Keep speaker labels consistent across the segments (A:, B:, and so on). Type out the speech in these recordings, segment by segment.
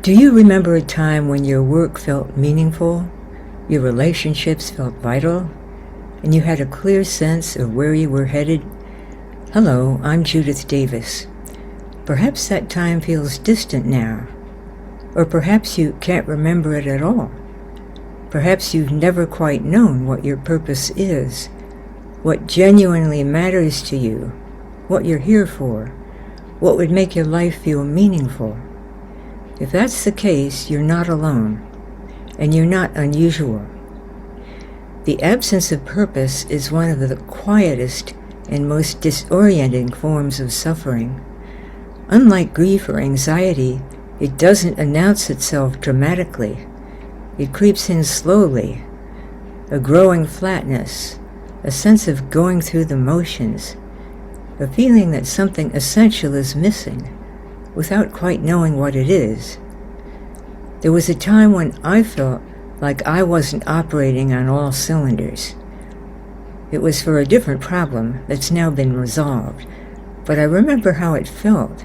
A: Do you remember a time when your work felt meaningful, your relationships felt vital, and you had a clear sense of where you were headed? Hello, I'm Judith Davis. Perhaps that time feels distant now, or perhaps you can't remember it at all. Perhaps you've never quite known what your purpose is, what genuinely matters to you, what you're here for, what would make your life feel meaningful. If that's the case, you're not alone, and you're not unusual. The absence of purpose is one of the quietest and most disorienting forms of suffering. Unlike grief or anxiety, it doesn't announce itself dramatically. It creeps in slowly, a growing flatness, a sense of going through the motions, a feeling that something essential is missing, without quite knowing what it is. There was a time when I felt like I wasn't operating on all cylinders. It was for a different problem that's now been resolved, but I remember how it felt,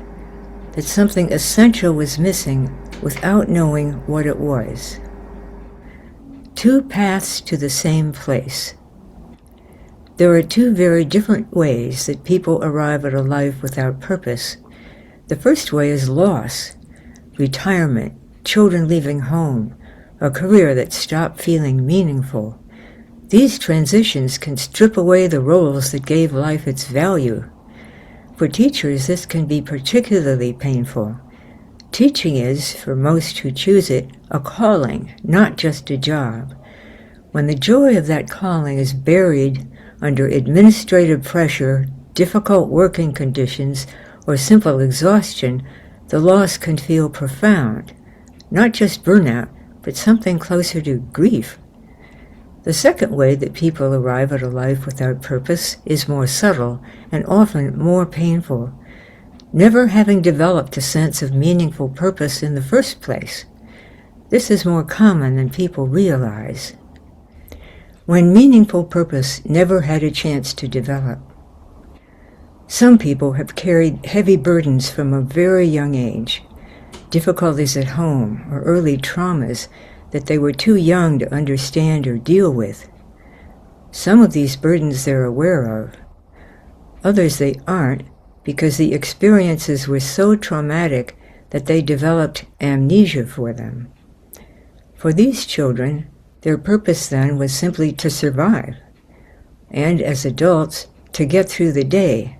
A: that something essential was missing without knowing what it was. Two paths to the same place. There are two very different ways that people arrive at a life without purpose. The first way is loss, retirement, children leaving home, a career that stopped feeling meaningful. These transitions can strip away the roles that gave life its value. For teachers, this can be particularly painful. Teaching is, for most who choose it, a calling, not just a job. When the joy of that calling is buried under administrative pressure, difficult working conditions, or simple exhaustion, the loss can feel profound, not just burnout, but something closer to grief. The second way that people arrive at a life without purpose is more subtle and often more painful, never having developed a sense of meaningful purpose in the first place. This is more common than people realize. When meaningful purpose never had a chance to develop. Some people have carried heavy burdens from a very young age, difficulties at home or early traumas that they were too young to understand or deal with. Some of these burdens they're aware of. Others they aren't, because the experiences were so traumatic that they developed amnesia for them. For these children, their purpose then was simply to survive, and as adults, to get through the day.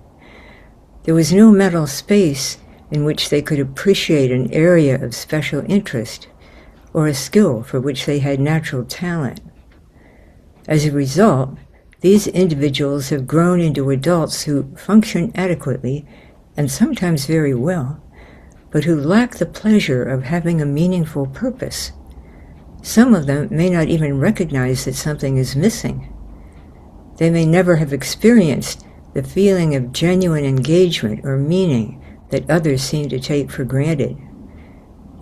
A: There was no mental space in which they could appreciate an area of special interest or a skill for which they had natural talent. As a result, these individuals have grown into adults who function adequately and sometimes very well, but who lack the pleasure of having a meaningful purpose. Some of them may not even recognize that something is missing. They may never have experienced the feeling of genuine engagement or meaning that others seem to take for granted.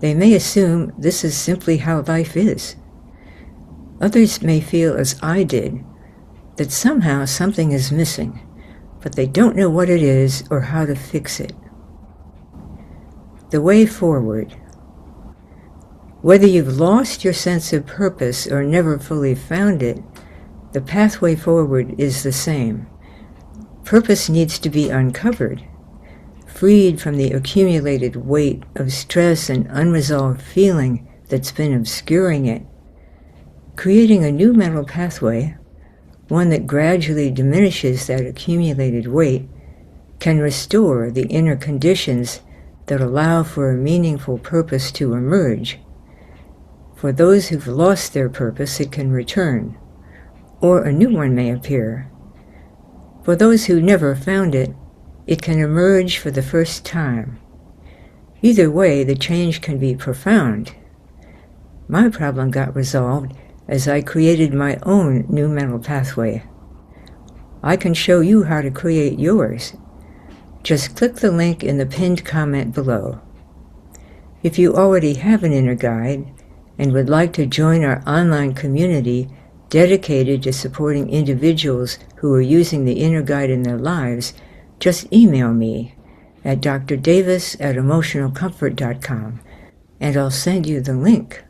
A: They may assume this is simply how life is. Others may feel, as I did, that somehow something is missing, but they don't know what it is or how to fix it. The way forward. Whether you've lost your sense of purpose or never fully found it, the pathway forward is the same. Purpose needs to be uncovered, freed from the accumulated weight of stress and unresolved feeling that's been obscuring it. Creating a new mental pathway, one that gradually diminishes that accumulated weight, can restore the inner conditions that allow for a meaningful purpose to emerge. For those who've lost their purpose, it can return, or a new one may appear. For those who never found it, it can emerge for the first time. Either way, the change can be profound. My problem got resolved as I created my own new mental pathway. I can show you how to create yours. Just click the link in the pinned comment below. If you already have an inner guide and would like to join our online community dedicated to supporting individuals who are using the inner guide in their lives, just email me at drdavis@emotionalcomfort.com. and I'll send you the link